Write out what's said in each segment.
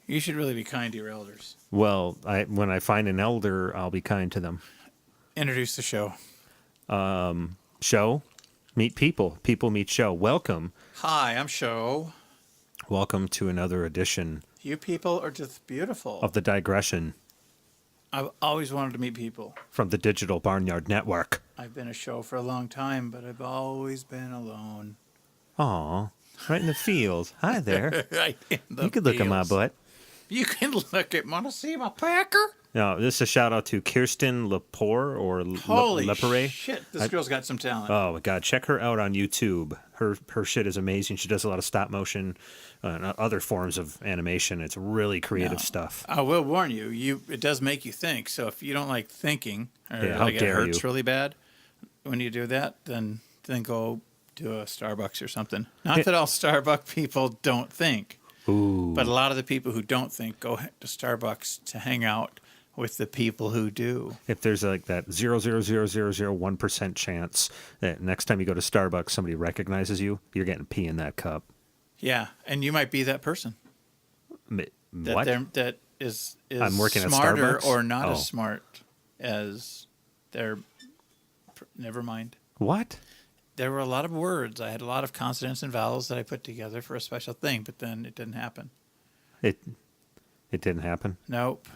You should really be kind to your elders. Well, when I find an elder, I'll be kind to them. Introduce the show. Show, meet people. People meet show. Welcome. Hi, I'm Show. Welcome to another edition. You people are just beautiful. Of the Digression. I've always wanted to meet people. From the Digital Barnyard Network. I've been a Show for a long time, but I've always been alone. Aw, right in the field. Hi there. Right in the You could look at my fields. butt. You can look at, want to see my packer? No, this is a shout out to Kirsten Lepore or Holy Lepore. shit, this girl's got some talent. Oh my God, check her out on YouTube. Her shit is amazing. She does a lot of stop motion and other forms of animation. It's really creative stuff. I will warn you, it does make you think. So if you don't like thinking, or Yeah, how like it dare hurts you. really bad when you do that, then go do a Starbucks or something. Not that all Starbucks people don't think, Ooh. but a lot of the people who don't think go to Starbucks to hang out with the people who do. If there's like that 0.00001% chance that next time you go to Starbucks, somebody recognizes you, you're getting pee in that cup. Yeah, and you might be that person. What? That is I'm working at smarter Starbucks? or not Oh. as smart as their. Never mind. What? There were a lot of words. I had a lot of consonants and vowels that I put together for a special thing, but then it didn't happen. It didn't happen? Nope.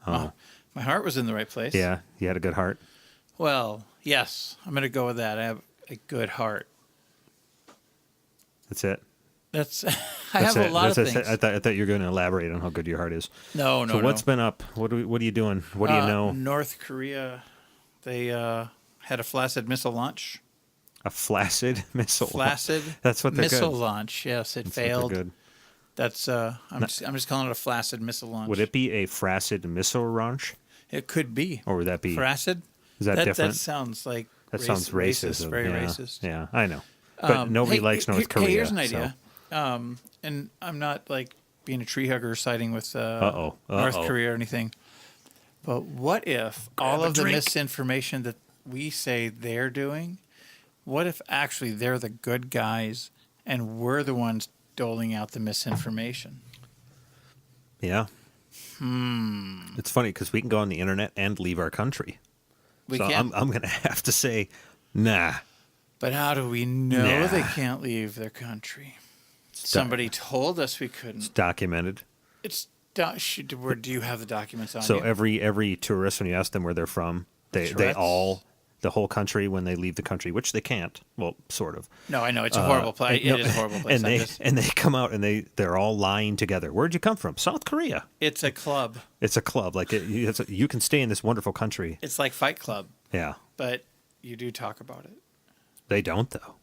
Oh. My heart was in the right place. Yeah, you had a good heart? Well, yes, I'm going to go with that. I have a good heart. That's it? I have a lot of things. I thought you were going to elaborate on how good your heart is. No. So what's been up? What are you doing? What do you know? North Korea, they had a flaccid missile launch. A flaccid missile? Flaccid That's what they're missile good. launch. Yes, it That's failed. what they're good. That's I'm just calling it a flaccid missile launch. Would it be a flaccid missile launch? It could be. Or would that be? Flaccid? Is that different? That sounds like That sounds racist. Very yeah. racist. Yeah, I know. But nobody likes North Korea. Hey, here's an so- idea. And I'm not like being a tree hugger siding with Uh-oh. North Korea or anything. But what if all of the misinformation that we say they're doing, what if actually they're the good guys and we're the ones doling out the misinformation? Yeah. It's funny because we can go on the internet and leave our country. We so can. I'm going to have to say, nah. But how do we know Nah. they can't leave their country? Somebody told us we couldn't. It's documented. Where do you have the documents on So you? every tourist, when you ask them where they're from, the whole country, when they leave the country, which they can't. Well, sort of. No, I know it's a horrible place. It is a horrible place. And they come out and they're all lying together. Where'd you come from? South Korea. It's a club. It's a club. Like you can stay in this wonderful country. It's like Fight Club. Yeah. But you do talk about it. They don't though.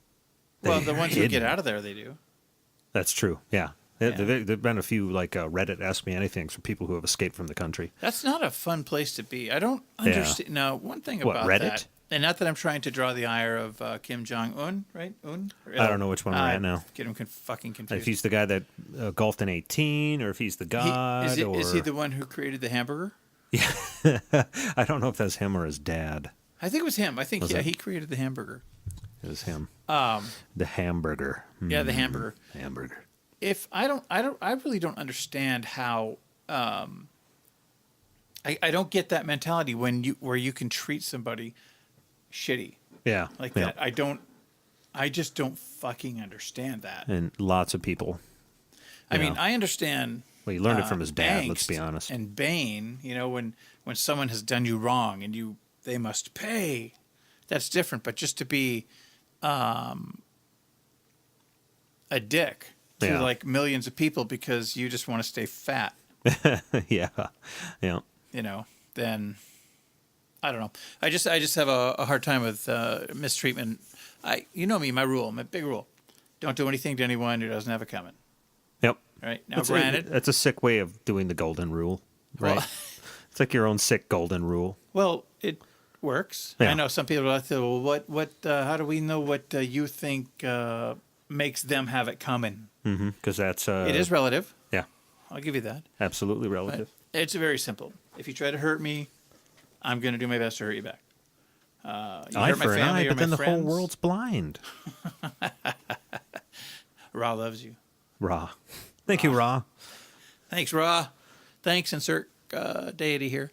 Well, the ones who get out of there, they do. That's true. Yeah. Yeah. There've been a few like Reddit Ask Me Anythings for people who have escaped from the country. That's not a fun place to be. I don't understand. Now, one thing about Reddit? that, and not that I'm trying to draw the ire of Kim Jong-un, right? I don't know which one we're at now. Get him fucking confused. If he's the guy that golfed in 18, or if he's the god, is he the one who created the hamburger? Yeah. I don't know if that's him or his dad. I think it was him. I think it? he created the hamburger. It was him. The hamburger. Yeah, the hamburger. Hamburger. If I really don't understand how. I don't get that mentality where you can treat somebody shitty. Yeah. Like yeah. that. I just don't fucking understand that. And lots of people. I mean, I understand. Well, he learned it from his dad, angst let's be honest. And bane, when someone has done you wrong and they must pay, that's different. But just to be a dick to like millions of people because you just want to stay fat. Yeah. Yeah. Then I don't know. I just have a hard time with mistreatment. You know me, my rule, my big rule: don't do anything to anyone who doesn't have it coming. Yep. Right now, granted, that's a sick way of doing the golden rule, right? Well, it's like your own sick golden rule. Well, it works. Yeah. I know some people are like, well, what? How do we know what you think makes them have it coming? Because that's it is relative. Yeah. I'll give you that. Absolutely relative. But it's very simple. If you try to hurt me, I'm going to do my best to hurt you back. You Eye hurt my for an family eye, or but my then the whole friends, world's blind. Ra loves you. Ra. Thank you, Ra. Thanks, Raw. Thanks, insert deity here.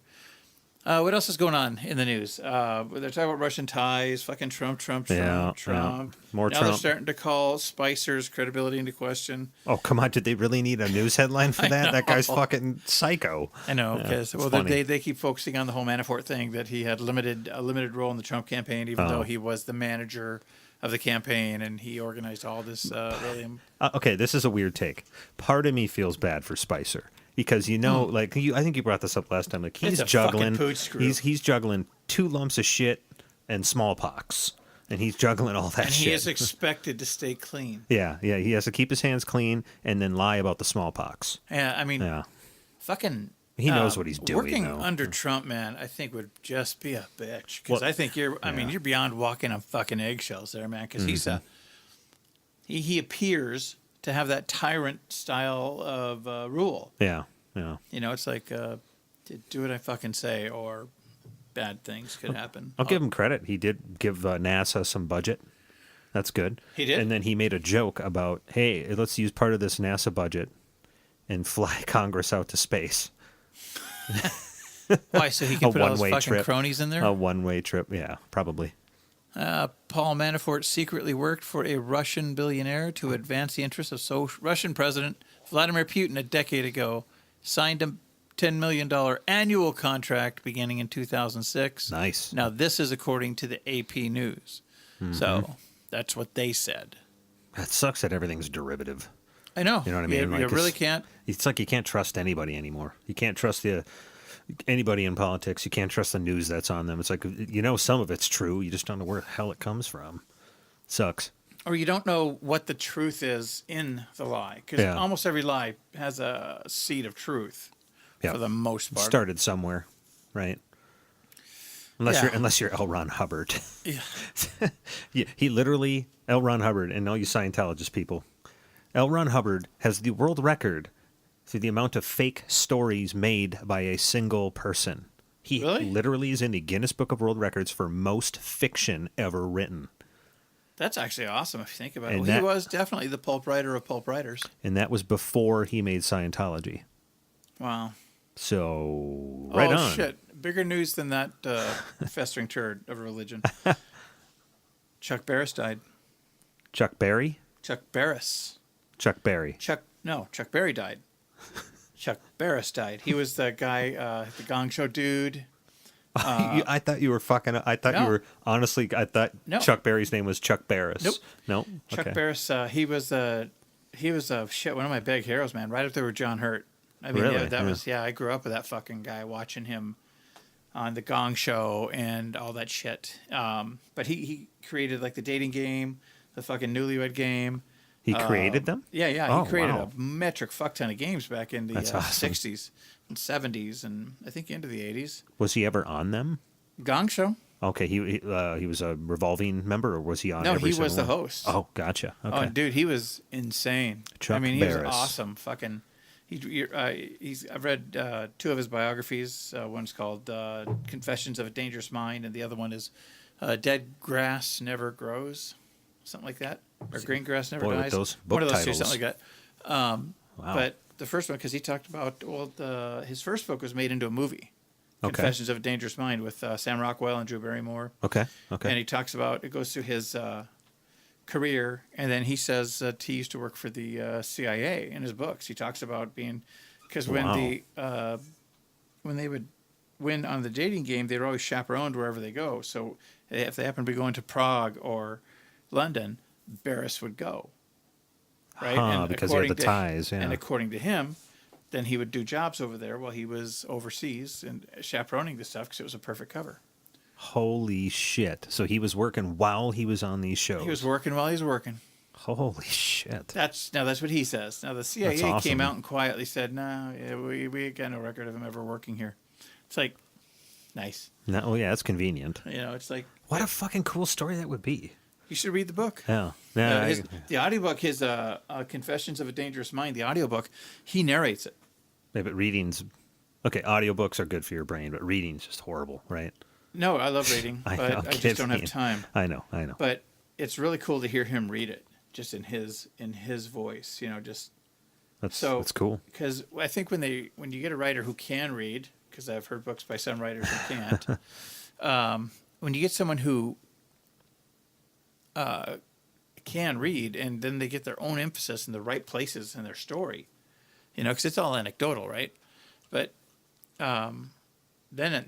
What else is going on in the news? They're talking about Russian ties, fucking Trump. More Now Trump. They're starting to call Spicer's credibility into question. Oh, come on. Did they really need a news headline for that? That guy's fucking psycho. I know, because they keep focusing on the whole Manafort thing, that he had a limited role in the Trump campaign, even though he was the manager of the campaign and he organized all this. Okay, this is a weird take. Part of me feels bad for Spicer. Because I think you brought this up last time. Like he's juggling, he's juggling 2 lumps of shit and smallpox, and he's juggling all that shit. He is expected to stay clean. Yeah. He has to keep his hands clean and then lie about the smallpox. Yeah, I mean, fucking. He knows what he's doing. Working under Trump, man, I think would just be a bitch. Because I think you're beyond walking on fucking eggshells there, man. Because he appears to have that tyrant style of rule. Yeah. It's like, do what I fucking say, or bad things could happen. I'll give him credit. He did give NASA some budget. That's good. He did? And then he made a joke about, hey, let's use part of this NASA budget and fly Congress out to space. Why, so he can put all those fucking cronies in there? A one-way trip, yeah, probably. Paul Manafort secretly worked for a Russian billionaire to advance the interests of Russian President Vladimir Putin a decade ago, signed a $10 million annual contract beginning in 2006. Nice. Now, this is according to the AP News. Mm-hmm. So that's what they said. That sucks that everything's derivative. I know. You know what I mean? You really can't. It's like you can't trust anybody anymore. You can't trust anybody in politics. You can't trust the news that's on them. It's like, some of it's true. You just don't know where the hell it comes from. Sucks. Or you don't know what the truth is in the lie. Because almost every lie has a seed for the most part. Started somewhere, right? Unless you're L. Ron Hubbard. Yeah. He literally, L. Ron Hubbard, and all you Scientologist people, L. Ron Hubbard has the world record for the amount of fake stories made by a single person. He literally is in the Guinness Book of World Records for most fiction ever written. That's actually awesome if you think about it. He was definitely the pulp writer of pulp writers. And that was before he made Scientology. Wow. So, right on. Oh, shit. Bigger news than that festering turd of a religion. Chuck Barris died. Chuck Berry? Chuck Barris. Chuck Berry. Chuck Berry died. Chuck Barris died. He was the guy, the Gong Show dude. I thought you were fucking. I thought you were honestly. I thought Chuck Berry's name was Chuck Barris. Nope. No. Chuck Barris. He was one of my big heroes, man. Right up there with John Hurt. I mean, really? that was. I grew up with that fucking guy, watching him on the Gong Show and all that shit. But he created like the dating game, the fucking Newlywed Game. He created them? Yeah. He created a metric fuck ton of games back in the awesome. 60s and 70s and I think into the 80s. Was he ever on them? Gong Show. Okay, he was a revolving member, or was he on? No, every he was the one? host. Oh, gotcha. Okay. Oh, dude, he was insane. Chuck he Barris. was awesome. Fucking. I've read 2 of his biographies. One's called Confessions of a Dangerous Mind, and the other one is Dead Grass Never Grows, something like that, or Green Grass Never Dies. Those book one of those titles. 2, something like that. Wow. But the first one, because he talked about his first book was made into a movie. Confessions of a Dangerous Mind with Sam Rockwell and Drew Barrymore. Okay. And he talks about, it goes through his career, and then he says that he used to work for the CIA in his books. He talks about being, because when they would win on the dating game, they were always chaperoned wherever they go. So if they happened to be going to Prague or London, Barris would go. Right? Because he had the ties, yeah. And according to him, then he would do jobs over there while he was overseas and chaperoning the stuff because it was a perfect cover. Holy shit. So he was working while he was on these shows. He was working while he was working. Holy shit. That's what he says. Now, the CIA came out and quietly said, no, we got no record of him ever working here. It's like, nice. No, yeah, that's convenient. It's like... What a fucking cool story that would be. You should read the book. Yeah. The audiobook, his Confessions of a Dangerous Mind, the audiobook, he narrates it. Yeah, but readings... Okay, audiobooks are good for your brain, but reading's just horrible, right? No, I love reading, but I just don't have time. I know. But it's really cool to hear him read it, just in his voice, just That's cool. Because I think when you get a writer who can read, because I've heard books by some writers who can't, when you get someone who can read, and then they get their own emphasis in the right places in their story, because it's all anecdotal, right? But then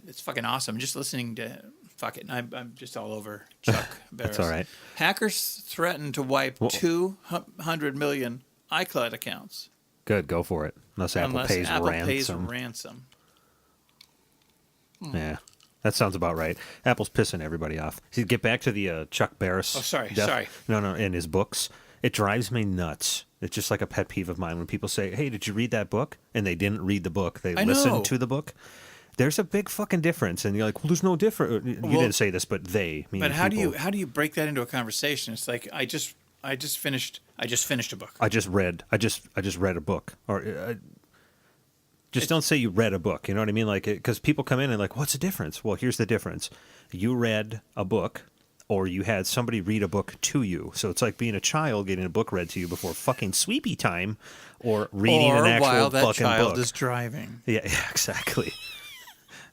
it's fucking awesome. Just listening to fuck it. I'm just all over Chuck Barris. That's all right. Hackers threaten to wipe 200 million iCloud accounts. Good, go for it. Unless Apple pays ransom. Yeah, that sounds about right. Apple's pissing everybody off. See, get back to the Chuck Barris. Oh, sorry. No, in his books. It drives me nuts. It's just like a pet peeve of mine when people say, hey, did you read that book? And they didn't read the book. They listened to the book. There's a big fucking difference. And you're like, well, there's no difference. You didn't say this, but they. But how do you break that into a conversation? It's like, I just finished a book. I just read a book. Or don't say you read a book. You know what I mean? Like, because people come in and like, what's the difference? Well, here's the difference. You read a book, or you had somebody read a book to you. So it's like being a child getting a book read to you before fucking sweepy time, or reading an actual while that fucking child book. is driving. Yeah, exactly.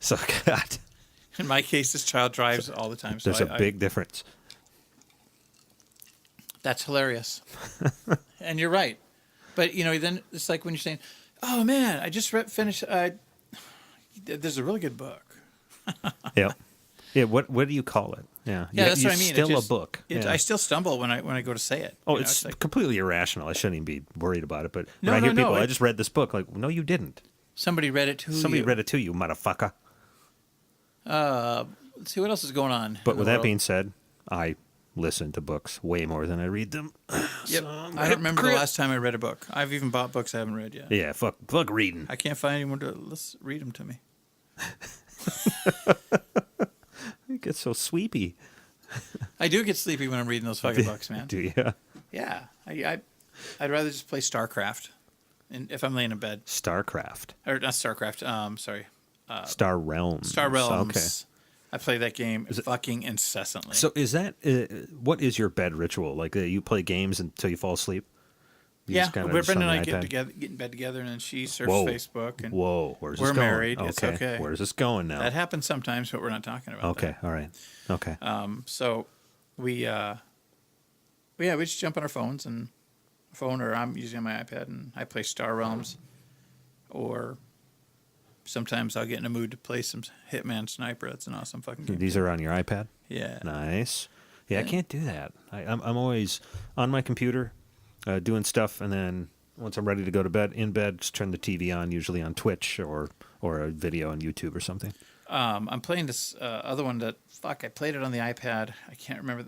So, God. In my case, this child drives all the time. So There's a big difference. That's hilarious. And you're right. But, then it's like when you're saying, oh, man, I just finished. There's a really good book. Yeah. Yeah, what do you call it? Yeah, that's what I mean. Still a book. I still stumble when I go to say it. Oh, it's like, completely irrational. I shouldn't even be worried about it. But when I hear people, I just read this book. Like, no, you didn't. Somebody read it to you. Somebody read it to you, motherfucker. Let's see what else is going on. But with that being said, I listen to books way more than I read them. Yep. I don't remember the last time I read a book. I've even bought books I haven't read yet. Yeah, fuck reading. I can't find anyone to read them to me. You get so sweepy. I do get sleepy when I'm reading those fucking books, man. Do you? Yeah. I'd rather just play StarCraft, if I'm laying in bed. StarCraft. Or not StarCraft. Sorry. Star Realms. Star Realms. Okay. I play that game fucking incessantly. So is that what is your bed ritual? Like you play games until you fall asleep? Brendan and I get in bed together, and then she surfs Facebook. And where's this we're going? married. Okay. It's okay. Where's this going now? That happens sometimes, but we're not talking about that. Okay, all right. Okay. So we just jump on our phones or I'm using on my iPad, and I play Star Realms, or sometimes I'll get in a mood to play some Hitman Sniper. That's an awesome fucking game. These are on your iPad? Yeah. Nice. Yeah, I can't do that. I'm always on my computer doing stuff, and then once I'm ready to go to bed, just turn the TV on, usually on Twitch or a video on YouTube or something. I'm playing this other one that, I played it on the iPad. I can't remember.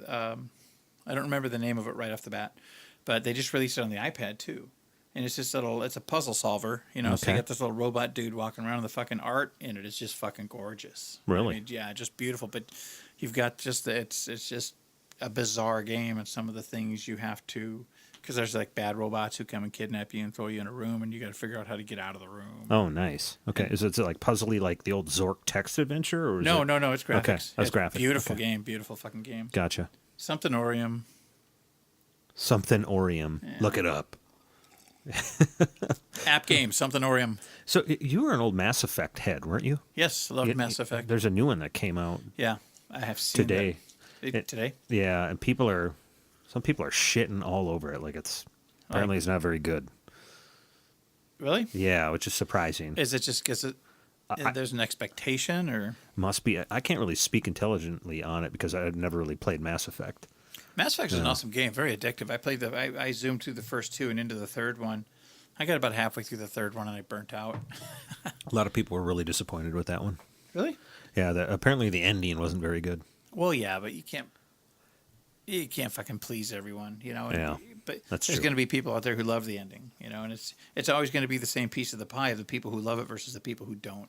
I don't remember the name of it right off the bat, but they just released it on the iPad too. And it's just it's a puzzle solver, So you got this little robot dude walking around, and the fucking art in it is just fucking gorgeous. Really? I mean, yeah, just beautiful. But you've got it's just a bizarre game, and some of the things you have to, because there's like bad robots who come and kidnap you and throw you in a room, and you got to figure out how to get out of the room. Oh, nice. Okay, is it like puzzly like the old Zork text adventure, or no, it's graphics. Okay, that's graphics. Beautiful game, beautiful fucking game. Gotcha. Something Orium. Yeah. Look it up. App game, something Orium. So you were an old Mass Effect head, weren't you? Yes, I love Mass Effect. There's a new one that came out. Yeah, I have seen today. Today? Yeah, and some people are shitting all over it. Like it's not very good. Really? Yeah, which is surprising. Is it just because there's an expectation, or must be? I can't really speak intelligently on it because I've never really played Mass Effect. Mass Effect is an awesome game, very addictive. I zoomed through the first two and into the third one. I got about halfway through the third one and I burnt out. A lot of people were really disappointed with that one. Really? Yeah, apparently the ending wasn't very good. Well, yeah, but you can't fucking please everyone, Yeah, but that's there's true. going to be people out there who love the ending, and it's always going to be the same piece of the pie of the people who love it versus the people who don't.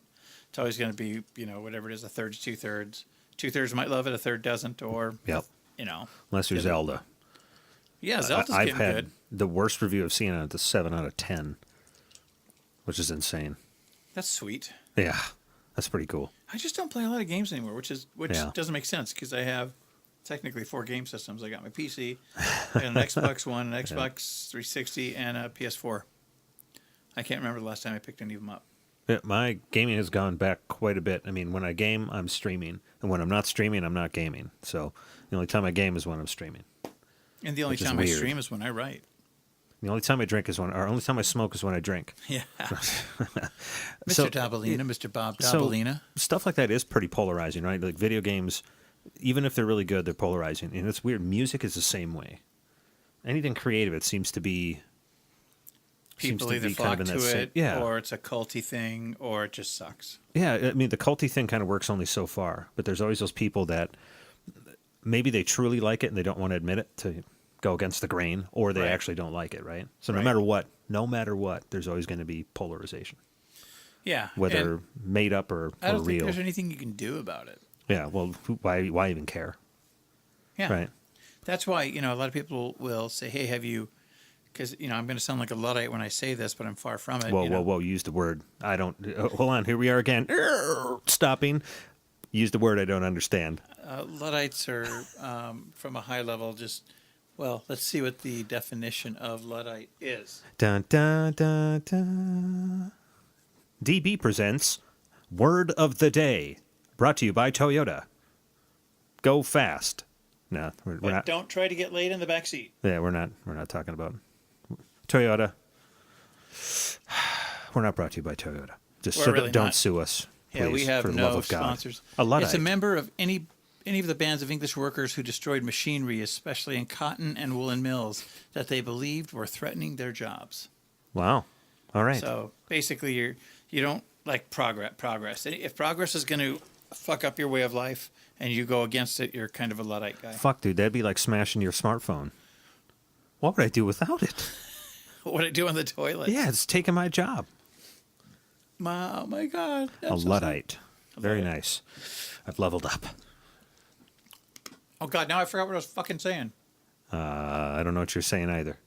It's always going to be, whatever it is, a third to two-thirds. Two-thirds might love it, a third doesn't, or yep. Unless you're Zelda. Yeah, Zelda's I've getting had good. The worst review I've seen on it is 7 out of 10, which is insane. That's sweet. Yeah, that's pretty cool. I just don't play a lot of games anymore, which doesn't make sense because I have technically 4 game systems. I got my PC, I got an Xbox One, an Xbox 360, and a PS4. I can't remember the last time I picked any of them up. Yeah, my gaming has gone back quite a bit. I mean, when I game, I'm streaming. And when I'm not streaming, I'm not gaming. So the only time I game is when I'm streaming. And the only time I stream is when I write. The only time I drink is or only time I smoke is when I drink. Yeah. Mr. Dabalina, Mr. Bob Dabalina. So stuff like that is pretty polarizing, right? Like video games, even if they're really good, they're polarizing. And it's weird. Music is the same way. Anything creative, it seems to be... People either flock to it, or it's a culty thing, or it just sucks. Yeah, I mean, the culty thing kind of works only so far. But there's always those people that maybe they truly like it and they don't want to admit it to go against the grain, or they actually don't like it, right? So no matter what, there's always going to be polarization. Yeah. Whether made up or real. I don't think there's anything you can do about it. Yeah, well, why even care? Yeah. Right. That's why, a lot of people will say, hey, have you... Because, I'm going to sound like a Luddite when I say this, but I'm far from it. Whoa, use the word. I don't... hold on, here we are again. Stopping. Use the word I don't understand. Luddites are, from a high level, just... Well, let's see what the definition of Luddite is. Dun, dun, dun, dun. DB presents Word of the Day, brought to you by Toyota. Go fast. No, we're not. Don't try to get laid in the back seat. Yeah, we're not talking about Toyota. We're not brought to you by Toyota. Just don't sue us. Please, yeah, we have for the no love of God. sponsors. A Luddite. It's a member of any of the bands of English workers who destroyed machinery, especially in cotton and woolen mills, that they believed were threatening their jobs. Wow. All right. So basically, you don't like progress. If progress is going to fuck up your way of life and you go against it, you're kind of a Luddite guy. Fuck, dude, that'd be like smashing your smartphone. What would I do without it? What would I do on the toilet? Yeah, it's taking my job. Oh my God. A Luddite. Very nice. I've leveled up. Oh, God, now I forgot what I was fucking saying. I don't know what you're saying either.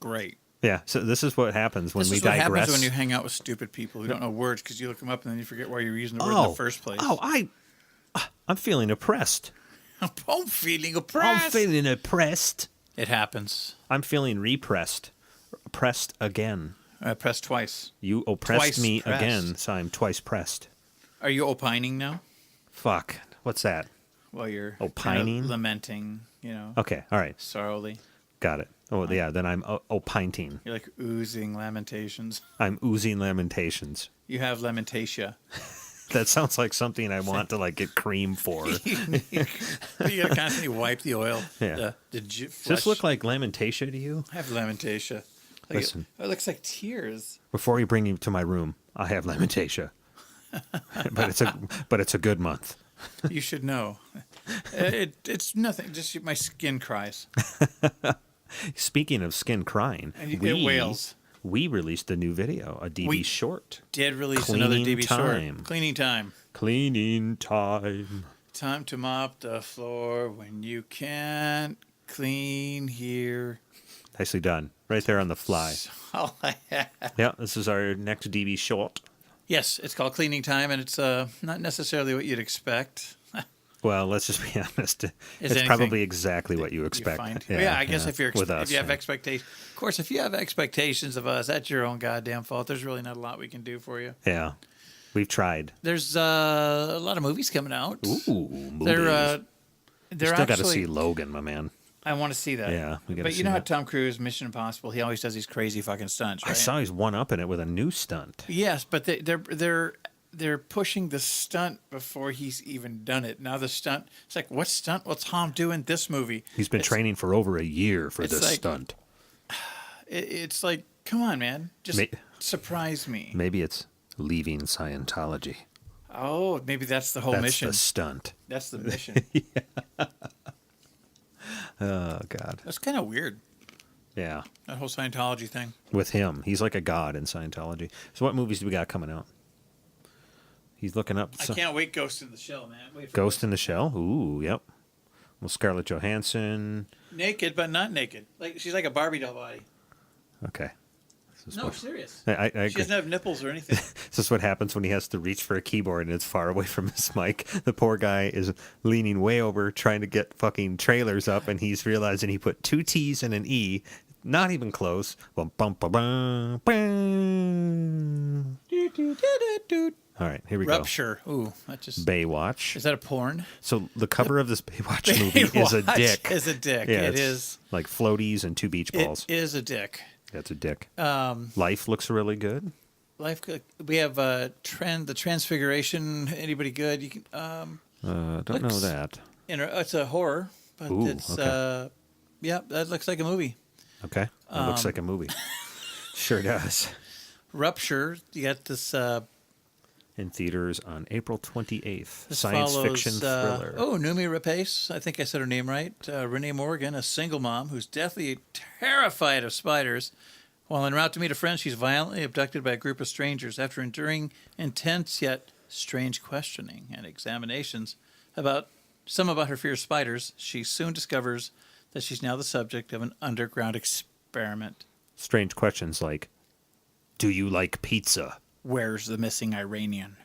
Great. Yeah, so this is what happens when we digress. This is what happens when you hang out with stupid people who don't know words because you look them up and then you forget why you're using the word in the first place. I'm feeling oppressed. I'm feeling oppressed. I'm feeling oppressed. It happens. I'm feeling repressed. Oppressed again. I pressed twice. You oppressed me pressed. again, so I'm twice pressed. Are you opining now? Fuck. What's that? Well, you're opining? kind of lamenting, Okay, all right. Sorrowly. Got it. Oh, yeah, then I'm opining. You're like oozing lamentations. I'm oozing lamentations. You have lamentatia. That sounds like something I want to get cream for. You gotta constantly wipe the oil. Yeah. Does this look like lamentation to you? I have lamentation. Listen. It looks like tears. Before you bring you to my room, I have lamentation. but it's a good month. You should know. It's nothing. Just my skin cries. Speaking of skin crying, it wails. We released a new video, a DB short. Did release another DB short. Cleaning time. Cleaning time. Time to mop the floor when you can't clean here. Nicely done. Right there on the fly. All I have. Yeah, this is our next DB short. Yes, it's called Cleaning Time, and it's not necessarily what you'd expect. Well, let's just be honest. It's probably exactly what you expect. I guess if you have expectations. Of course, if you have expectations of us, that's your own goddamn fault. There's really not a lot we can do for you. Yeah. We've tried. There's a lot of movies coming out. Ooh, movies. They're still got to see Logan, my man. I want to see that. Yeah, we got to see But you know how Tom Cruise, Mission Impossible, he always does these crazy fucking stunts, right? I saw he's one up in it with a new stunt. Yes, but they're pushing the stunt before he's even done it. Now the stunt, it's like, what stunt will Tom do in this movie? He's been training for over a year for this stunt. It's like, come on, man. Just surprise me. Maybe it's leaving Scientology. Oh, maybe that's the whole mission. That's the stunt. That's the mission. Yeah. Oh, God. That's kind of weird. Yeah. That whole Scientology thing. With him. He's like a god in Scientology. So what movies do we got coming out? He's looking up. I can't wait. Ghost in the Shell, man. Ghost in the Shell? Ooh, yep. Well, Scarlett Johansson. Naked, but not naked. She's like a Barbie doll body. Okay. No, serious. I she doesn't have nipples or anything. This is what happens when he has to reach for a keyboard and it's far away from his mic. The poor guy is leaning way over trying to get fucking trailers up, and he's realizing he put two T's and an E. Not even close. Bum, bum, bum, bum, bum. All right, here we go. Rupture. Ooh, that just... Baywatch. Is that a porn? So the cover of this Baywatch movie is a dick. Is a dick. Yeah, it is. Like floaties and 2 beach balls. It is a dick. That's a dick. Life looks really good. Life. We have the Transfiguration. Anybody good? You can. Don't know that. It's a horror, but okay. Yeah, that looks like a movie. Okay, it looks like a movie. Sure does. Rupture. You got this. In theaters on April 28th. This Science follows, fiction thriller. Noomi Rapace. I think I said her name right. Renee Morgan, a single mom who's deathly terrified of spiders. While en route to meet a friend, she's violently abducted by a group of strangers. After enduring intense yet strange questioning and examinations about her fear of spiders, she soon discovers that she's now the subject of an underground experiment. Strange questions like, do you like pizza? Where's the missing Iranian?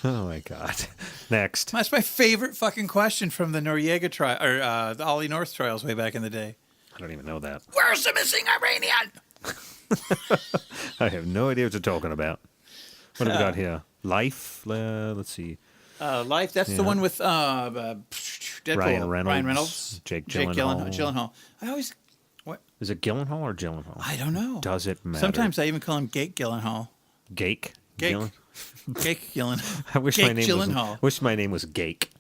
Oh, my God. Next. That's my favorite fucking question from the Noriega trial, or the Ollie North trials way back in the day. I don't even know that. Where's the missing Iranian? I have no idea what you're talking about. What have we got here? Life? Let's see. Life, that's the one with Deadpool. Ryan Reynolds. Jake Gyllenhaal. I always... What? Is it Gyllenhaal or Gyllenhaal? I don't know. Does it matter? Sometimes I even call him Gake Gyllenhaal. Gake? Gake Gyllenhaal. I wish Gyllenhaal. Wish my name was Gake.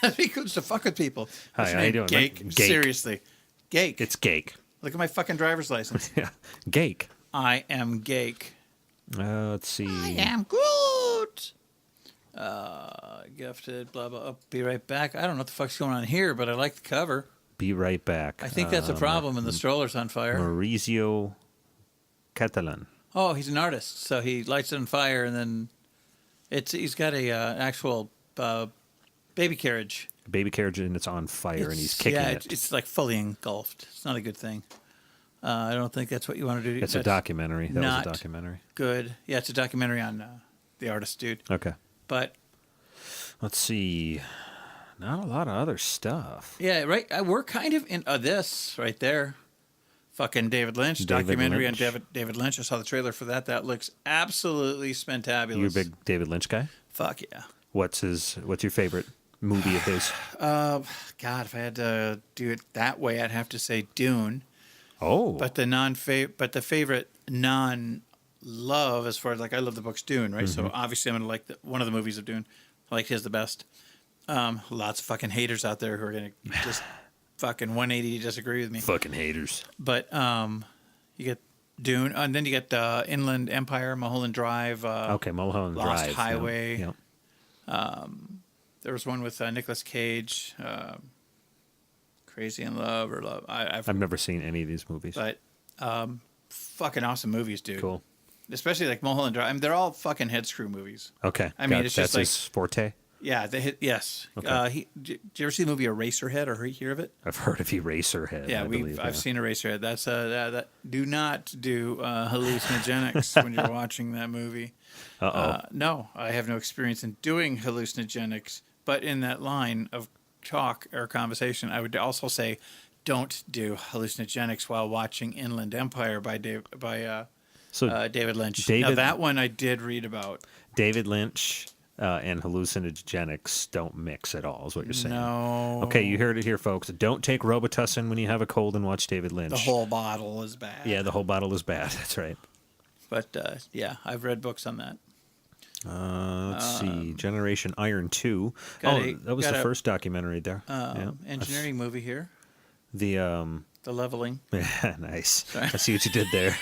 That'd be good to fuck with people. Hi, how you doing? Gake. Seriously. Gake. It's Gake. Look at my fucking driver's license. Yeah. Gake. I am Gake. Let's see. I am Groot. Gifted, blah, blah. I'll be right back. I don't know what the fuck's going on here, but I like the cover. Be right back. I think that's a problem when the stroller's on fire. Maurizio Catalan. Oh, he's an artist, so he lights it on fire, and then he's got a actual baby carriage. Baby carriage, and it's on fire, and he's kicking it. Yeah, it's like fully engulfed. It's not a good thing. I don't think that's what you want to do. It's a documentary. That was a documentary. Good. Yeah, it's a documentary on the artist, dude. Okay. But let's see. Not a lot of other stuff. Yeah, right. We're kind of in this right there. Fucking David Lynch documentary on David Lynch. I saw the trailer for that. That looks absolutely spectacular. You a big David Lynch guy? Fuck yeah. What's your favorite movie of his? God, if I had to do it that way, I'd have to say Dune. Oh. But the favorite non-love, as far as I love the books Dune, right? Mm-hmm. So obviously I'm gonna like one of the movies of Dune. I like his the best. Lots of fucking haters out there who are gonna just fucking 180 disagree with me. Fucking haters. But you get Dune, and then you get Inland Empire, Mulholland Drive. Mulholland Lost Drive. Highway. Yeah. There was one with Nicolas Cage, Crazy in Love or Love. I've never seen any of these movies. But fucking awesome movies, dude. Cool. Especially like Mulholland Drive. I mean, they're all fucking head screw movies. Okay. I mean, it's just that's his forte. Yeah, yes. Okay. Did you ever see the movie Eraserhead or hear of it? I've heard of Eraserhead. Yeah, I've seen Eraserhead. That's that. Do not do hallucinogenics when you're watching that movie. No, I have no experience in doing hallucinogenics, but in that line of talk or conversation, I would also say, don't do hallucinogenics while watching Inland Empire by David Lynch. Now that one I did read about. David Lynch. And hallucinogenics don't mix at all, is what you're saying. No. Okay, you heard it here, folks. Don't take Robitussin when you have a cold and watch David Lynch. The whole bottle is bad. Yeah, the whole bottle is bad. That's right. But, yeah, I've read books on that. Let's see. Generation Iron 2. That was the first documentary there. Engineering movie here. The Leveling. Yeah, nice. Sorry. I see what you did there.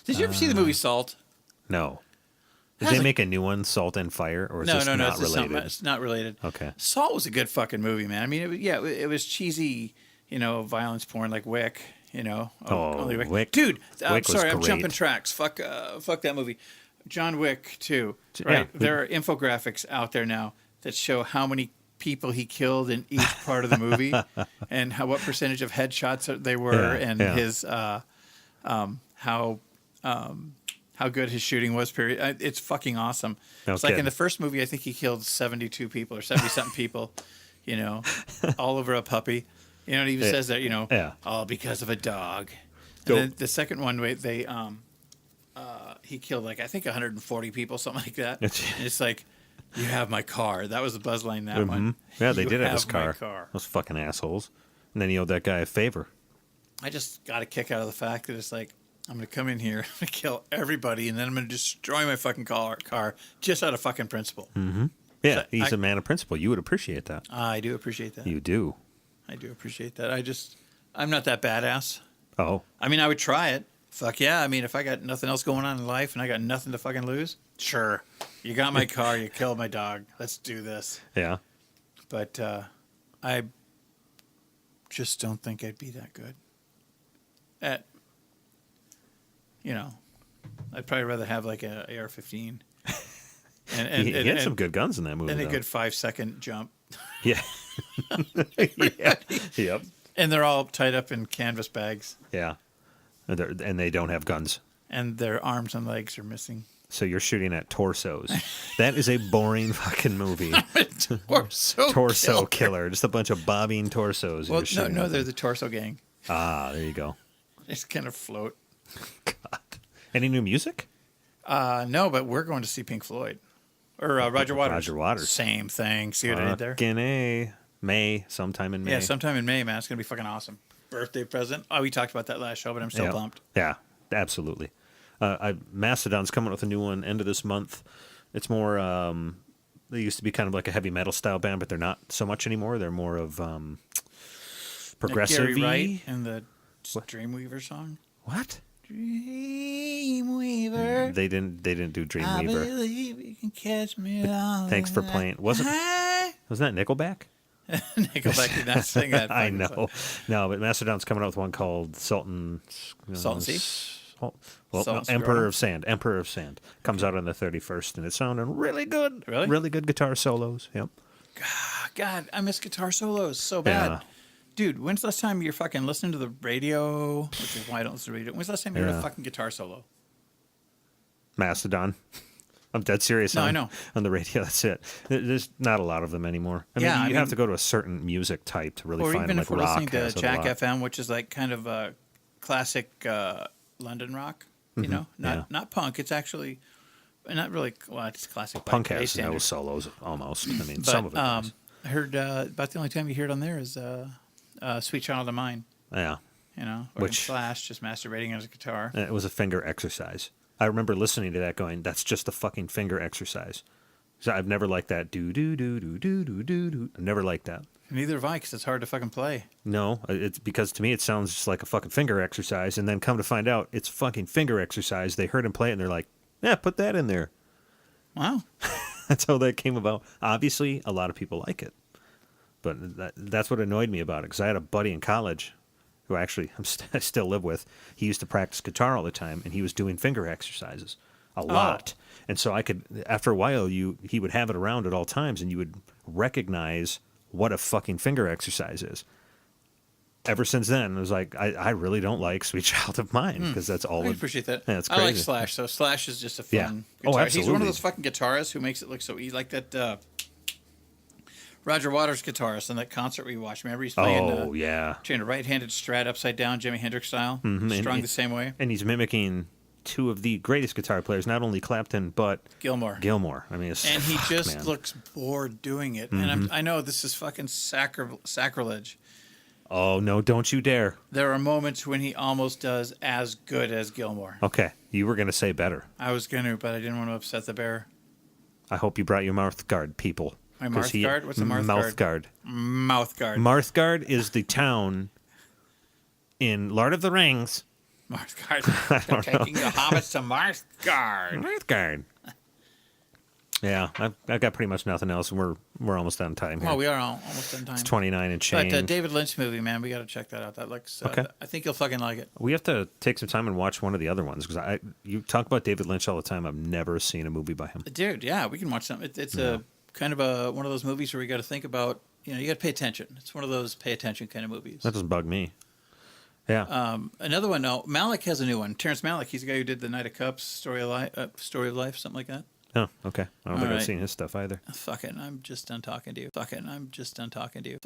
Did you ever see the movie Salt? No. Did they make a new one, Salt and Fire, or is this not related? It's not related. Okay. Salt was a good fucking movie, man. I mean, it was cheesy, violence porn like Wick, only Wick. Dude, I'm sorry, I'm jumping tracks. Fuck that movie. John Wick 2, right? Yeah. There are infographics out there now that show how many people he killed in each part of the movie and what percentage of headshots they were his how good his shooting was, period. It's fucking awesome. Okay. It's like in the first movie, I think he killed 72 people or 70-something people. all over a puppy. And he even says that, all because of a dog. And then the second one, he killed like I think 140 people, something like that. And it's like, you have my car. That was the buzz line. That one. Yeah, they did have his car. Those fucking assholes. And then he owed that guy a favor. I just got a kick out of the fact that it's like, I'm going to come in here, I'm going to kill everybody, and then I'm going to destroy my fucking car just out of fucking principle. Mm-hmm. Yeah, so he's a man of principle. You would appreciate that. I do appreciate that. You do. I do appreciate that. I'm not that badass. Oh. I mean, I would try it. Fuck yeah. I mean, if I got nothing else going on in life and I got nothing to fucking lose, sure. You got my car, you killed my dog. Let's do this. Yeah. But I just don't think I'd be that good at, I'd probably rather have like an AR-15. And he had some good guns in that movie. And a good 5-second jump. Yeah. Yeah. Yep. And they're all tied up in canvas bags. Yeah. And they don't have guns. And their arms and legs are missing. So you're shooting at torsos. That is a boring fucking movie. Torso killer. Just a bunch of bobbing torsos. Well, no, they're the torso gang. Ah, there you go. Just kind of float. God. Any new music? No, but we're going to see Pink Floyd. Or Roger Waters. Roger Waters. Same thing. See what I did there? Sometime in May. Yeah, sometime in May, man. It's going to be fucking awesome. Birthday present. Oh, we talked about that last show, but I'm still pumped. Yeah, absolutely. Mastodon's coming with a new one end of this month. It's more, they used to be kind of like a heavy metal style band, but they're not so much anymore. They're more of progressive. Gary Wright and the Dreamweaver song. What? Dreamweaver. They didn't do Dreamweaver. I believe you can catch me on. Thanks for playing. Wasn't that Nickelback? Nickelback did not sing that. I know. No, but Mastodon's coming out with one called Sultan Sea? Emperor of Sand. Emperor of Sand comes out on the 31st, and it's sounding really good. Really? Really good guitar solos. Yep. God, I miss guitar solos so bad. Yeah. Dude, when's the last time you're fucking listening to the radio? Which is why I don't listen to the radio. When's the last time you heard a fucking guitar solo? Mastodon. I'm dead serious. No, I know. On the radio, that's it. There's not a lot of them anymore. I mean, you have to go to a certain music type to really find them. Or even if we're listening to Jack FM, which is like kind of a classic London rock, not punk. It's actually not really. Well, it's classic. Punk has no solos almost. I mean, some of it. I heard about the only time you hear it on there is "Sweet Child of Mine." Yeah. Which Slash just masturbating on his guitar. It was a finger exercise. I remember listening to that going, that's just a fucking finger exercise. So I've never liked that. Do-do-do-do-do-do-do. I've never liked that. Neither have I, because it's hard to fucking play. No, it's because to me it sounds just like a fucking finger exercise, and then come to find out it's fucking finger exercise. They heard him play it, and they're like, yeah, put that in there. Wow. That's how that came about. Obviously, a lot of people like it. But that's what annoyed me about it, because I had a buddy in college who actually I still live with. He used to practice guitar all the time, and he was doing finger exercises a lot. And so I could, after a while, he would have it around at all times, and you would recognize what a fucking finger exercise is. Ever since then, it was like, I really don't like Sweet Child of Mine, because that's all. I appreciate that. Yeah, it's crazy. I like Slash, so Slash is just a fun guitar. Oh, absolutely. He's one of those fucking guitarists who makes it look so easy, like that Roger Waters guitarist in that concert we watched. Remember, he's playing trying a right-handed Strat upside down, Jimi Hendrix style, strung the same way. And he's mimicking two of the greatest guitar players, not only Clapton, but Gilmore. I mean, and he just looks bored doing it. And I know this is fucking sacrilege. Oh, no, don't you dare. There are moments when he almost does as good as Gilmore. Okay, you were going to say better. I was going to, but I didn't want to upset the bear. I hope you brought your mouth guard, people. My mouth guard? What's a mouth guard? Mouth guard. Marthgard is the town in Lord of the Rings. Marthgard. They're taking the hobbits to Marthgard. Marthgard. Yeah, I've got pretty much nothing else, and we're almost on time here. Oh, we are almost on time. It's 29 and change. But David Lynch movie, man, we got to check that out. That looks okay. I think you'll fucking like it. We have to take some time and watch one of the other ones, because you talk about David Lynch all the time. I've never seen a movie by him. Dude, yeah, we can watch something. It's a kind of one of those movies where you got to think about, you got to pay attention. It's one of those pay attention kind of movies. That doesn't bug me. Yeah. Another one, Malick has a new one. Terrence Malick, he's the guy who did The Knight of Cups, Story of Life, something like that. Oh, okay. I don't think I've right. seen his stuff either. Fuck it. I'm just done talking to you.